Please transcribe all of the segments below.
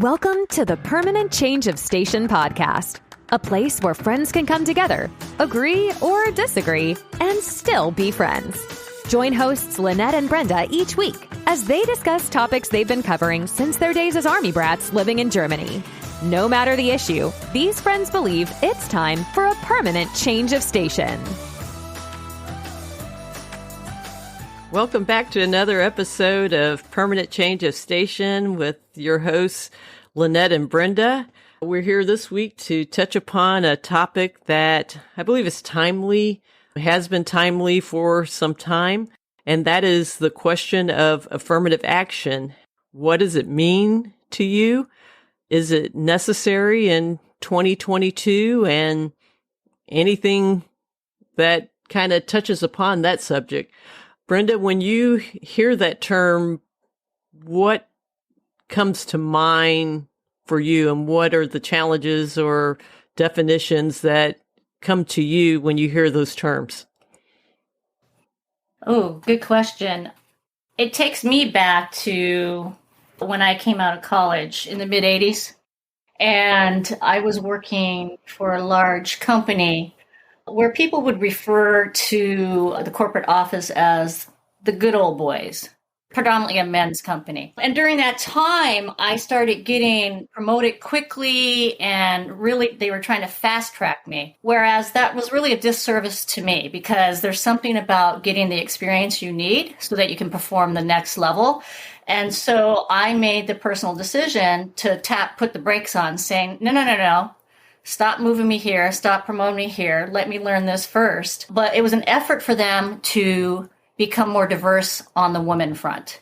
Welcome to the Permanent Change of Station podcast, a place where friends can come together, agree or disagree, and still be friends. Join hosts Lynette and Brenda each week as they discuss topics they've been covering since their days as Army brats living in Germany. No matter the issue, these friends believe it's time for a permanent change of station. Welcome back to another episode of Permanent Change of Station with your hosts, Lynette and Brenda. We're here this week to touch upon a topic that I believe is timely, has been timely for some time, and that is the question of affirmative action. What does it mean to you? Is it necessary in 2022? And anything that kind of touches upon that subject. Brenda, when you hear that term, what comes to mind for you, and what are the challenges or definitions that come to you when you hear those terms? Oh, good question. It takes me back to when I came out of college in the mid-'80s, and I was working for a large company where people would refer to the corporate office as the good old boys, predominantly a men's company. And during that time, I started getting promoted quickly, and really they were trying to fast track me. Whereas that was really a disservice to me, because there's something about getting the experience you need so that you can perform the next level. And so I made the personal decision to put the brakes on, saying, no. Stop moving me here. Stop promoting me here. Let me learn this first. But it was an effort for them to become more diverse on the women front.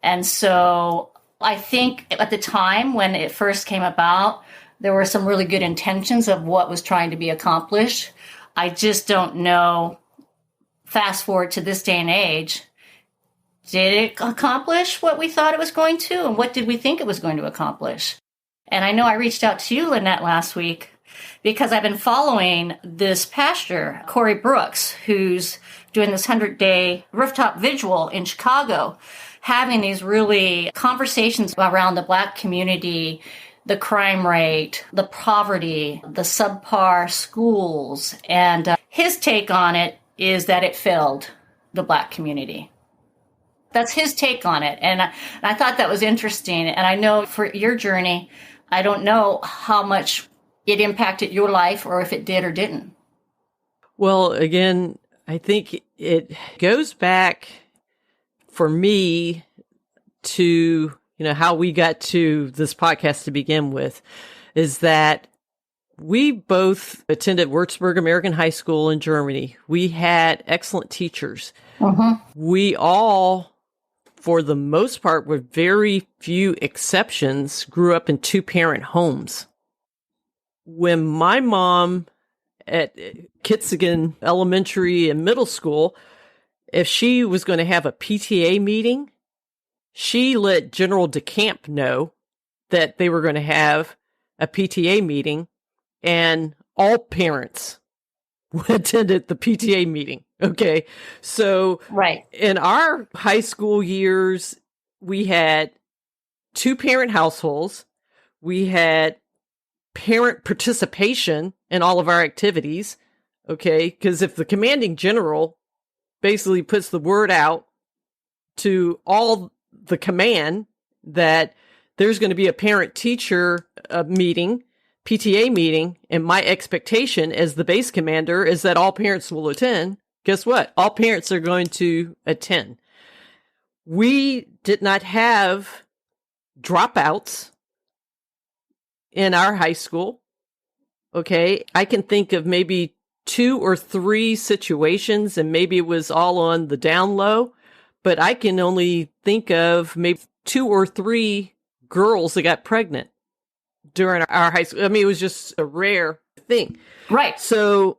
And so I think at the time when it first came about, there were some really good intentions of what was trying to be accomplished. I just don't know, fast forward to this day and age, did it accomplish what we thought it was going to? And what did we think it was going to accomplish? And I know I reached out to you, Lynette, last week because I've been following this pastor, Corey Brooks, who's doing this 100-day rooftop vigil in Chicago, having these really conversations around the Black community, the crime rate, the poverty, the subpar schools. And his take on it is that it failed the Black community. That's his take on it. And I thought that was interesting. And I know for your journey, I don't know how much it impacted your life or if it did or didn't. Well, again, I think it goes back for me to, how we got to this podcast to begin with, is that we both attended Würzburg American High School in Germany. We had excellent teachers. We all, for the most part, with very few exceptions, grew up in two-parent homes. When my mom at Kitzigan Elementary and Middle School, if she was going to have a PTA meeting, she let General DeCamp know that they were going to have a PTA meeting, and all parents attended the PTA meeting. Okay. So right. In our high school years, we had two-parent households. We had parent participation in all of our activities. Okay. Because if the commanding general basically puts the word out to all the command that there's going to be a parent-teacher meeting, PTA meeting, and my expectation as the base commander is that all parents will attend, guess what? All parents are going to attend. We did not have dropouts in our high school. Okay. I can think of maybe 2 or 3 situations, and maybe it was all on the down low, but I can only think of maybe 2 or 3 girls that got pregnant during our high school. I mean, it was just a rare thing. Right. So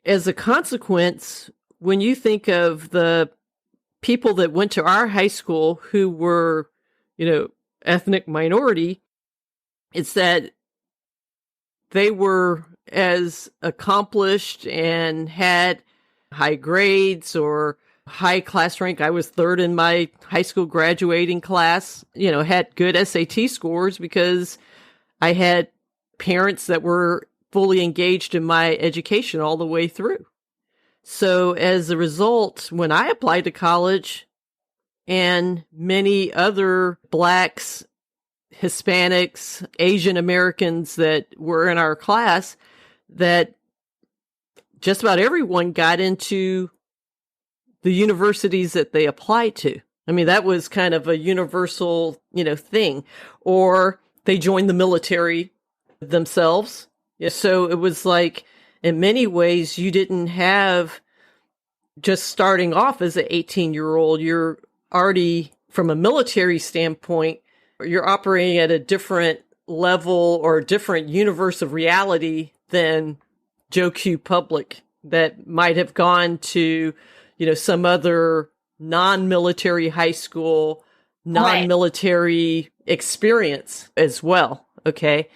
as a consequence, when you think of the people that went to our high school who were, ethnic minority, it's that they were as accomplished and had high grades or high class rank. I was third in my high school graduating class, had good SAT scores because I had parents that were fully engaged in my education all the way through. So as a result, when I applied to college and many other Blacks, Hispanics, Asian Americans that were in our class, that just about everyone got into the universities that they applied to. I mean, that was kind of a universal, thing. Or they joined the military themselves. Yeah, so it was like, in many ways, you didn't have just starting off as an 18-year-old. You're already, from a military standpoint, you're operating at a different level or a different universe of reality than Joe Q public that might have gone to, some other non-military high school, non-military experience as well. Okay.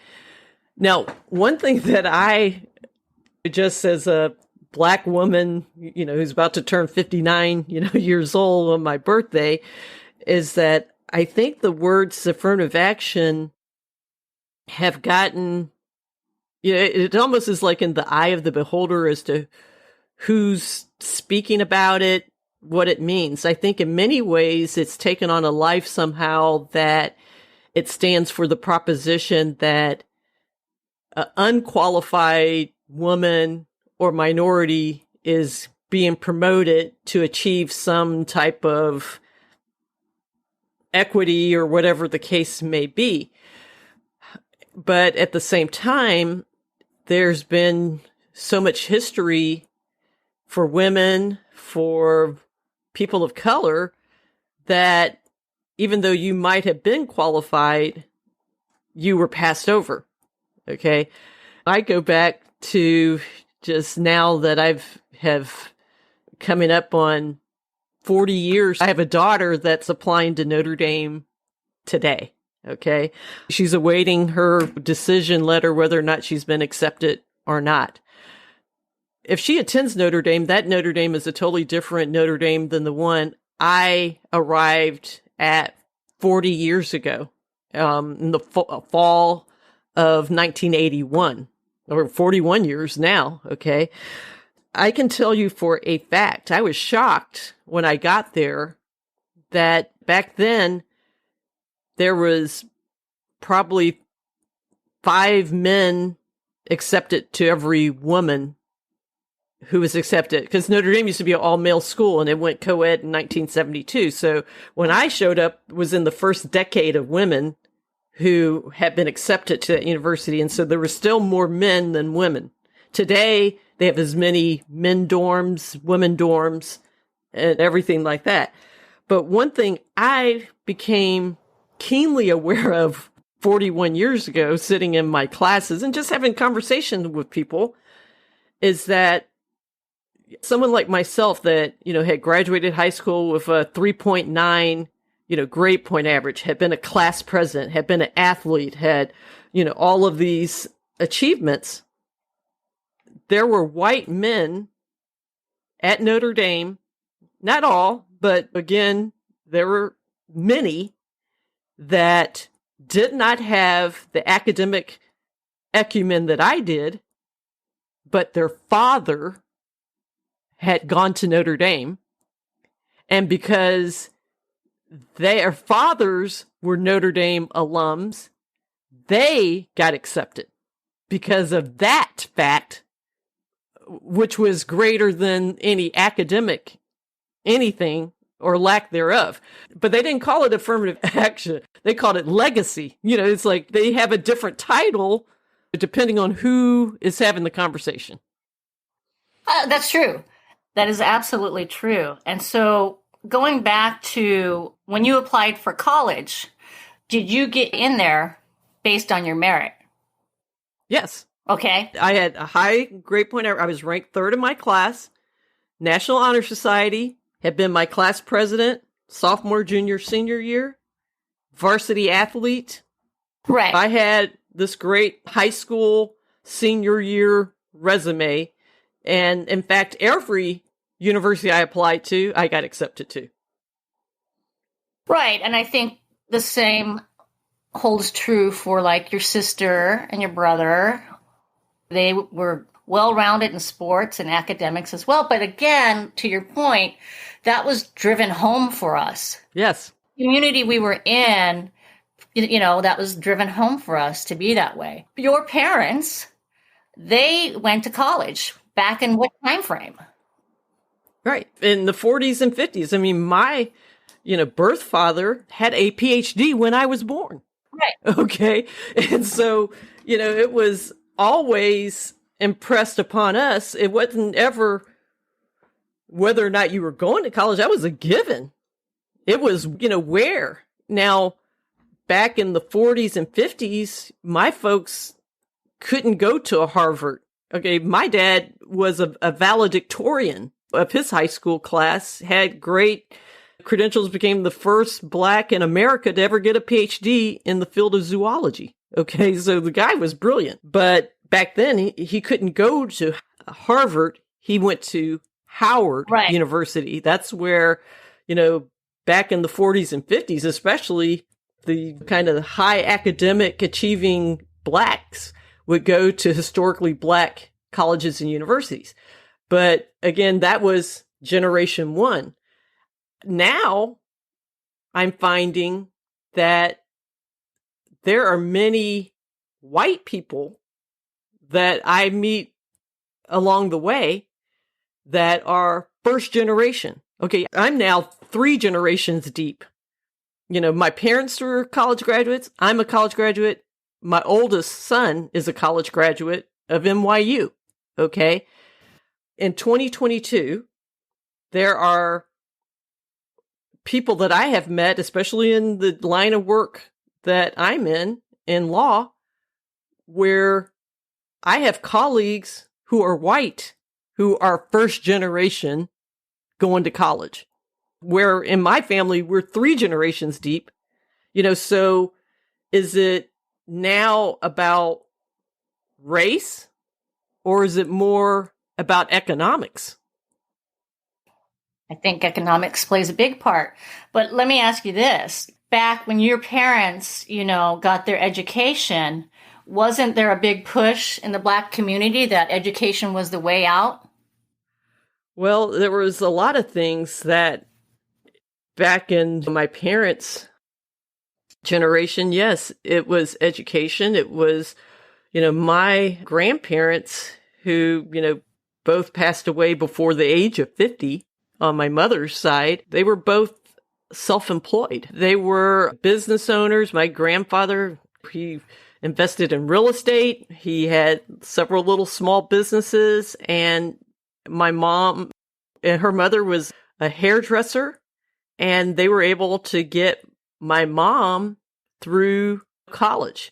Now, one thing that I, just as a Black woman, who's about to turn 59, years old on my birthday, is that I think the words affirmative action have gotten, it almost is like in the eye of the beholder as to who's speaking about it, what it means. I think in many ways it's taken on a life somehow that it stands for the proposition that an unqualified woman or minority is being promoted to achieve some type of equity or whatever the case may be. But at the same time, there's been so much history for women, for people of color, that even though you might have been qualified, you were passed over. Okay. I go back to just now that have coming up on 40 years. I have a daughter that's applying to Notre Dame today. Okay. She's awaiting her decision letter, whether or not she's been accepted or not. If she attends Notre Dame, that Notre Dame is a totally different Notre Dame than the one I arrived at 40 years ago, in the fall of 1981, or 41 years now. Okay. I can tell you for a fact, I was shocked when I got there that back then there was probably 5 men accepted to every woman who was accepted, because Notre Dame used to be an all-male school and it went co-ed in 1972. So when I showed up, it was in the first decade of women who had been accepted to that university. And so there were still more men than women. Today, they have as many men dorms, women dorms, and everything like that. But one thing I became keenly aware of 41 years ago, sitting in my classes and just having conversations with people, is that someone like myself that, had graduated high school with a 3.9, grade point average, had been a class president, had been an athlete, had, all of these achievements. There were white men at Notre Dame, not all, but again, there were many that did not have the academic acumen that I did, but their father had gone to Notre Dame. And because their fathers were Notre Dame alums, they got accepted because of that fact, which was greater than any academic anything or lack thereof. But they didn't call it affirmative action. They called it legacy. It's like they have a different title depending on who is having the conversation. That's true. That is absolutely true. And so going back to when you applied for college, did you get in there based on your merit? Yes. Okay. I had a high grade point. I was ranked third in my class. National Honor Society, had been my class president, sophomore, junior, senior year, varsity athlete. Right. I had this great high school senior year resume. And in fact, every university I applied to, I got accepted to. Right. And I think the same holds true for like your sister and your brother. They were well-rounded in sports and academics as well. But again, to your point, that was driven home for us. Yes. The community we were in, that was driven home for us to be that way. Your parents, they went to college back in what time frame? Right. In the 40s and 50s. I mean, my, birth father had a PhD when I was born. Right. Okay. And so, it was always impressed upon us. It wasn't ever whether or not you were going to college. That was a given. It was, where. Now, back in the 40s and 50s, my folks couldn't go to a Harvard. Okay. My dad was a valedictorian of his high school class, had great credentials, became the first Black in America to ever get a PhD in the field of zoology. Okay, so the guy was brilliant. But back then, he couldn't go to Harvard. He went to Howard University. That's where, back in the 40s and 50s, especially the kind of high academic achieving Blacks would go to historically Black colleges and universities. But again, that was generation one. Now I'm finding that there are many white people that I meet along the way that are first generation. Okay, I'm now 3 generations deep. My parents were college graduates. I'm a college graduate. My oldest son is a college graduate of NYU. Okay. In 2022, there are people that I have met, especially in the line of work that I'm in law, where I have colleagues who are white, who are first generation going to college, where in my family, we're 3 generations deep. So is it now about race or is it more about economics? I think economics plays a big part. But let me ask you this. Back when your parents, got their education, wasn't there a big push in the Black community that education was the way out? Well, there was a lot of things that back in my parents' generation, yes, it was education. It was, my grandparents who, both passed away before the age of 50. On my mother's side, they were both self-employed. They were business owners. My grandfather, he invested in real estate. He had several little small businesses. And my mom and her mother was a hairdresser. And they were able to get my mom through college.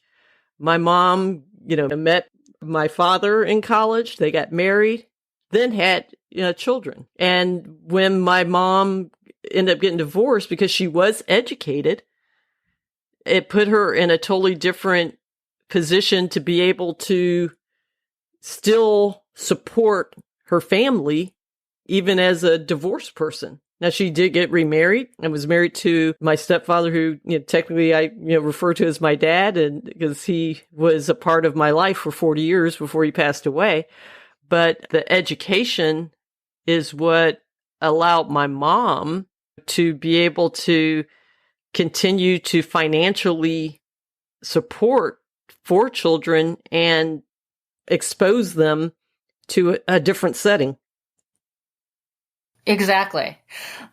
My mom, met my father in college. They got married, then had children. And when my mom ended up getting divorced because she was educated, it put her in a totally different position to be able to still support her family, even as a divorced person. Now, she did get remarried and was married to my stepfather, who technically I refer to as my dad, and because he was a part of my life for 40 years before he passed away. But the education is what allowed my mom to be able to continue to financially support 4 children and expose them to a different setting. Exactly.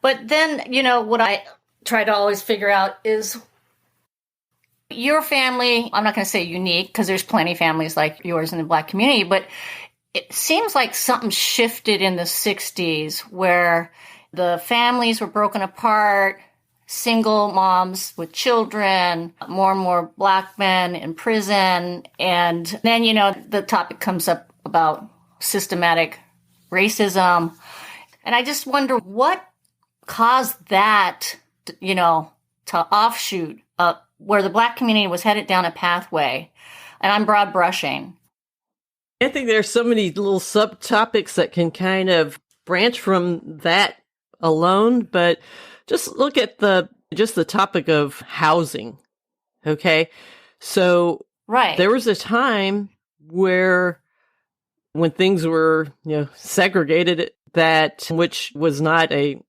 But then, what I try to always figure out is your family, I'm not going to say unique because there's plenty of families like yours in the Black community, but it seems like something shifted in the 60s where the families were broken apart, single moms with children, more and more Black men in prison. And then, the topic comes up about systematic racism. And I just wonder what caused that, to offshoot where the Black community was headed down a pathway. And I'm broad brushing. I think there's so many little subtopics that can kind of branch from that alone, but just look at the topic of housing. Okay. So Right. there was a time where when things were, segregated, that which was not a,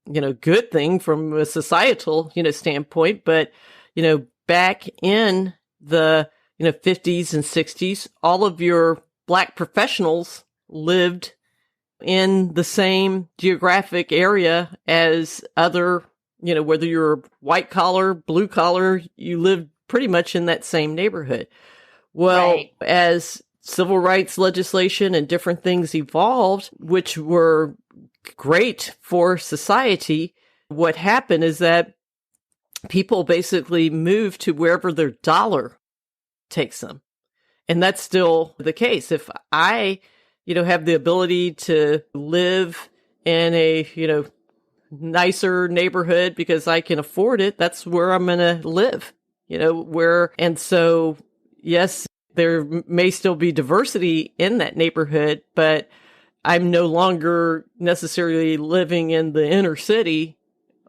good thing from a societal, standpoint, but, back in the, 50s and 60s, all of your Black professionals lived in the same geographic area as other, whether you're white collar, blue collar, you lived pretty much in that same neighborhood. Well, Right. as civil rights legislation and different things evolved, which were great for society, what happened is that people basically moved to wherever their dollar takes them. And that's still the case. If I, have the ability to live in a, nicer neighborhood because I can afford it, that's where I'm going to live, and so, yes, there may still be diversity in that neighborhood, but I'm no longer necessarily living in the inner city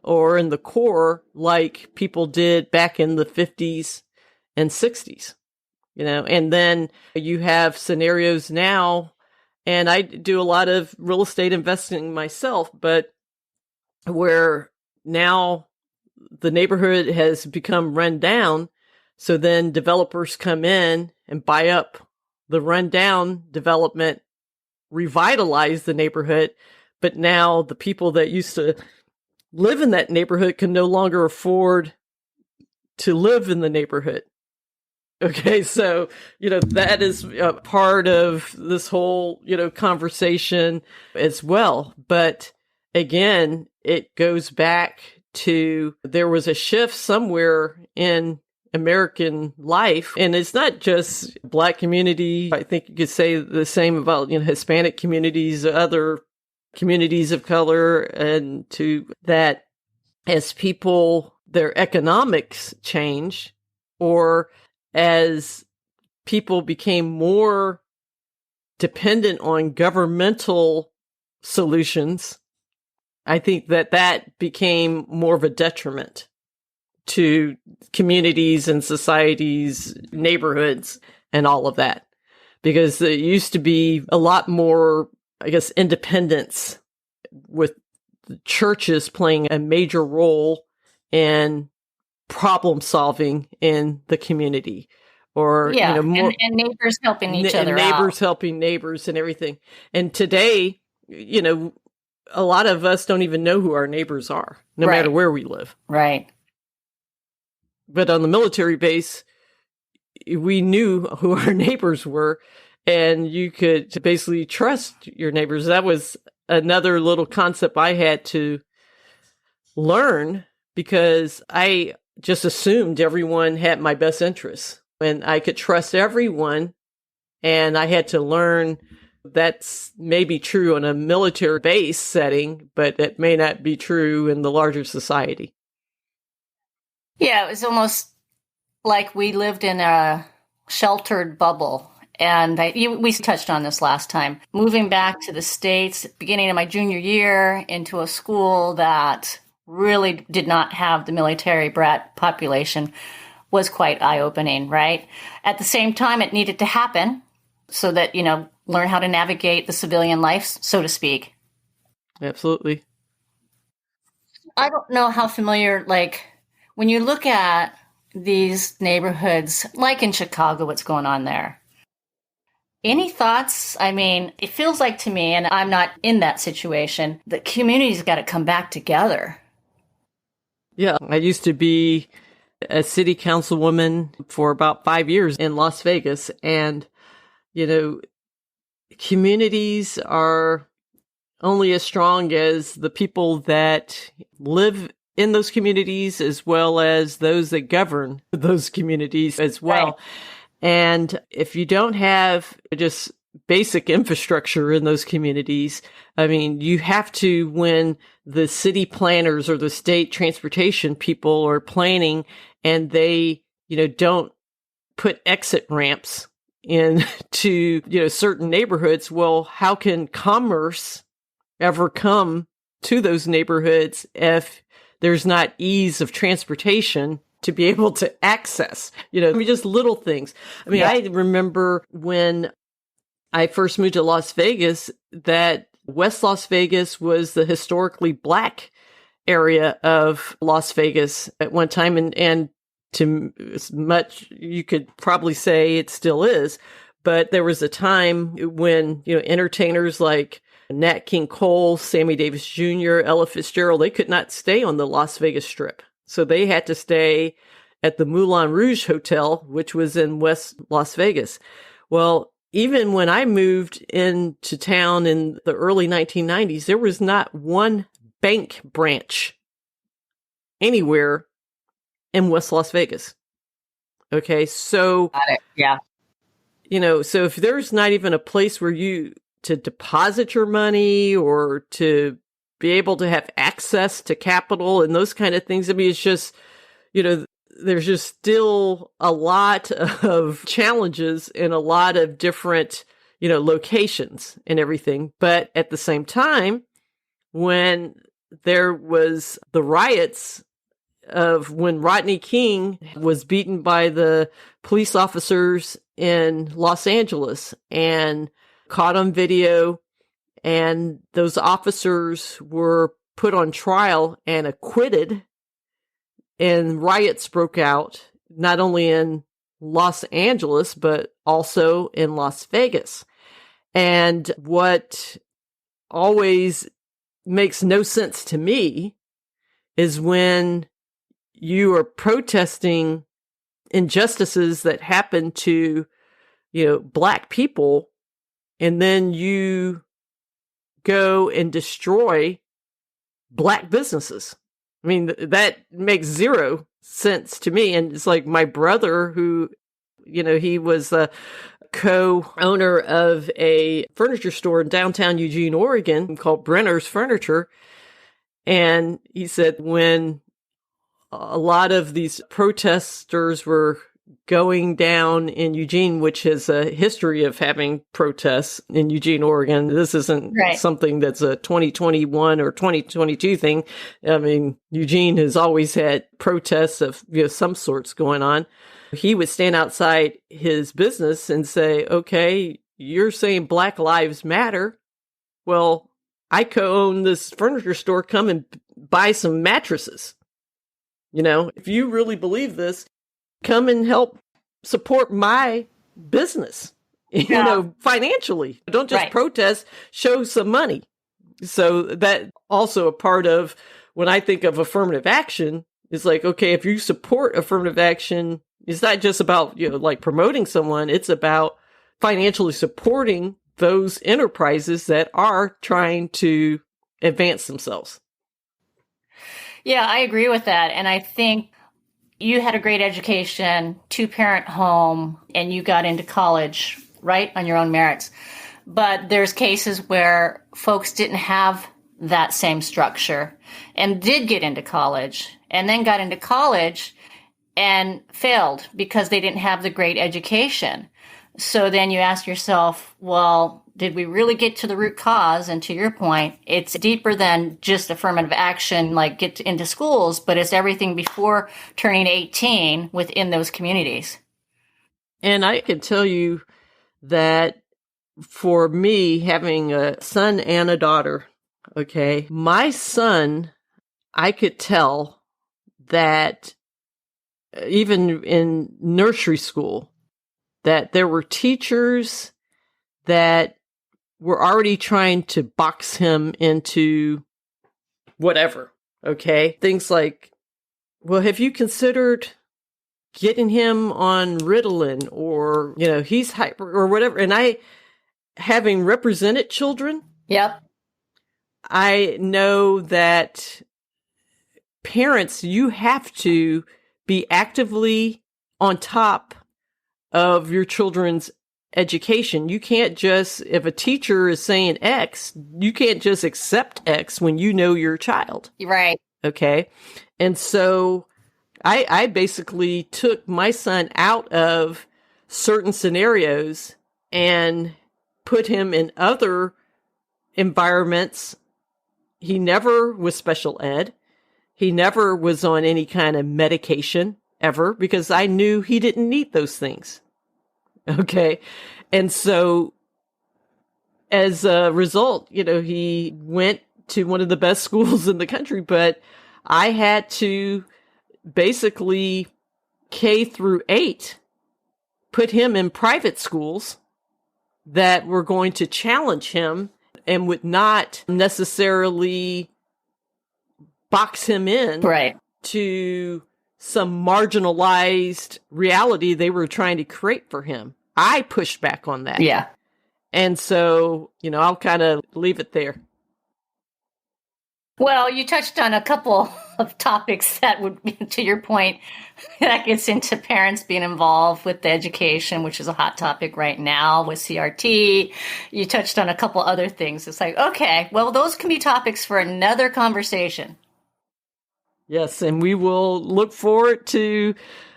or in the core like people did back in the 50s and 60s, and then you have scenarios now, and I do a lot of real estate investing myself, but where now the neighborhood has become run down. So then developers come in and buy up the rundown development, revitalize the neighborhood. But now the people that used to live in that neighborhood can no longer afford to live in the neighborhood. Okay, so, that is a part of this whole, conversation as well. But again, it goes back to there was a shift somewhere in American life. And it's not just Black community. I think you could say the same about, Hispanic communities, other communities of color, and to that as people, their economics change, or as people became more dependent on governmental solutions, I think that became more of a detriment to communities and societies, neighborhoods, and all of that. Because there used to be a lot more, I guess, independence, with the churches playing a major role in problem solving in the community. Or, more, and neighbors helping each other out. Neighbors out. helping neighbors and everything. And today, a lot of us don't even know who our neighbors are, no Right. matter where we live. Right. But on the military base, we knew who our neighbors were, and you could basically trust your neighbors. That was another little concept I had to learn, because I just assumed everyone had my best interests and I could trust everyone. And I had to learn that's maybe true in a military base setting, but it may not be true in the larger society. Yeah, it was almost like we lived in a sheltered bubble. And we touched on this last time. Moving back to the States, beginning of my junior year, into a school that really did not have the military brat population, was quite eye-opening, right? At the same time, it needed to happen so that, learn how to navigate the civilian life, so to speak. Absolutely. I don't know how familiar, when you look at these neighborhoods, like in Chicago, what's going on there. Any thoughts? I mean, it feels like to me, and I'm not in that situation, the community's got to come back together. Yeah, I used to be a city councilwoman for about 5 years in Las Vegas. And, communities are only as strong as the people that live in those communities, as well as those that govern those communities as well. Right. And if you don't have just basic infrastructure in those communities, I mean, you have to, when the city planners or the state transportation people are planning and they, don't put exit ramps into, certain neighborhoods, well, how can commerce ever come to those neighborhoods if there's not ease of transportation to be able to access, just little things. I mean, I remember when I first moved to Las Vegas, that West Las Vegas was the historically Black area of Las Vegas at one time. And to as much, you could probably say it still is. But there was a time when, entertainers like Nat King Cole, Sammy Davis Jr., Ella Fitzgerald, they could not stay on the Las Vegas Strip. So they had to stay at the Moulin Rouge Hotel, which was in West Las Vegas. Well, even when I moved into town in the early 1990s, there was not one bank branch anywhere in West Las Vegas. Okay, so got it. Yeah. So if there's not even a place where to deposit your money or to be able to have access to capital and those kind of things, I mean, it's just, there's just still a lot of challenges in a lot of different, locations and everything. But at the same time, when there was the riots of when Rodney King was beaten by the police officers in Los Angeles and caught on video, and those officers were put on trial and acquitted, and riots broke out, not only in Los Angeles, but also in Las Vegas. And what always makes no sense to me is when you are protesting injustices that happen to, Black people, and then you go and destroy Black businesses. I mean, that makes zero sense to me. And it's like my brother who, he was a co-owner of a furniture store in downtown Eugene, Oregon called Brenner's Furniture. And he said when a lot of these protesters were going down in Eugene, which has a history of having protests in Eugene, Oregon. This isn't something that's a 2021 or 2022 thing. I mean, Eugene has always had protests of some sorts going on. He would stand outside his business and say, okay, you're saying Black Lives Matter. Well, I co-own this furniture store. Come and buy some mattresses. If you really believe this, come and help support my business, financially. Don't just protest, show some money. So that also a part of when I think of affirmative action is like, okay, if you support affirmative action, it's not just about, like promoting someone. It's about financially supporting those enterprises that are trying to advance themselves. Yeah, I agree with that. And I think you had a great education, 2-parent home, and you got into college, right, on your own merits. But there's cases where folks didn't have that same structure and did get into college and then got into college and failed because they didn't have the great education. So then you ask yourself, well, did we really get to the root cause? And to your point, it's deeper than just affirmative action, like get into schools, but it's everything before turning 18 within those communities. And I can tell you that for me, having a son and a daughter, okay, my son, I could tell that even in nursery school, that there were teachers that were already trying to box him into whatever, okay? Things like, well, have you considered getting him on Ritalin or, he's hyper or whatever? And I, having represented children, yep, I know that parents, you have to be actively on top of your children's education. You can't just, if a teacher is saying X, you can't just accept X when you know your child. Right. Okay. And so I basically took my son out of certain scenarios and put him in other environments He never was special ed. He never was on any kind of medication ever because I knew he didn't need those things. Okay. And so as a result, he went to one of the best schools in the country, but I had to basically K through 8 put him in private schools that were going to challenge him and would not necessarily box him in to some marginalized reality they were trying to create for him. I pushed back on that. Yeah. And so, I'll kind of leave it there. Well, you touched on a couple of topics that would, to your point, that gets into parents being involved with the education, which is a hot topic right now with CRT. You touched on a couple other things. It's like, okay, well, those can be topics for another conversation. Yes, and we will look forward to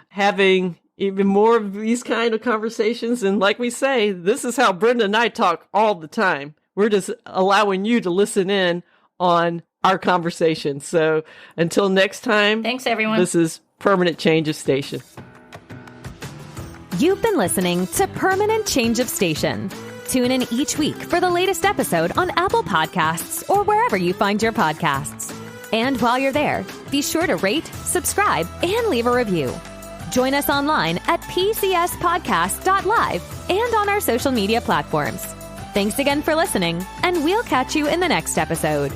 having even more of these kind of conversations. And like we say, this is how Brenda and I talk all the time. We're just allowing you to listen in on our conversation. So until next time. Thanks, everyone. This is Permanent Change of Station. You've been listening to Permanent Change of Station. Tune in each week for the latest episode on Apple Podcasts or wherever you find your podcasts. And while you're there, be sure to rate, subscribe, and leave a review. Join us online at pcspodcast.live and on our social media platforms. Thanks again for listening, and we'll catch you in the next episode.